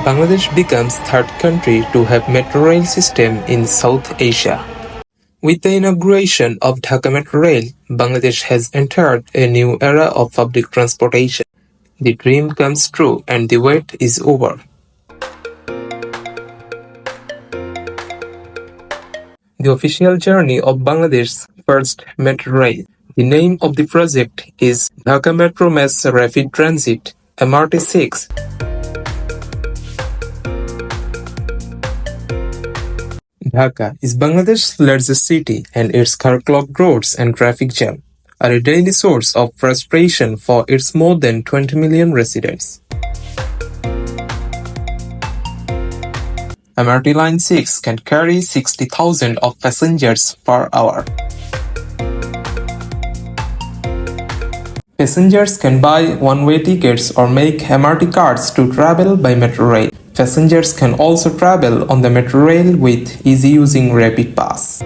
Bangladesh becomes third country to have metro rail system in South Asia. With the inauguration of Dhaka Metro Rail, Bangladesh has entered a new era of public transportation. The dream comes true and the wait is over. The official journey of Bangladesh's first metro rail. The name of the project is Dhaka Metro Mass Rapid Transit (MRT6). Dhaka is Bangladesh's largest city, and its car-clogged roads and traffic jam are a daily source of frustration for its more than 20 million residents. MRT Line 6 can carry 60,000 of passengers per hour. Passengers can buy one-way tickets or make MRT cards to travel by metro rail. Passengers can also travel on the metro rail with easy using Rapid Pass.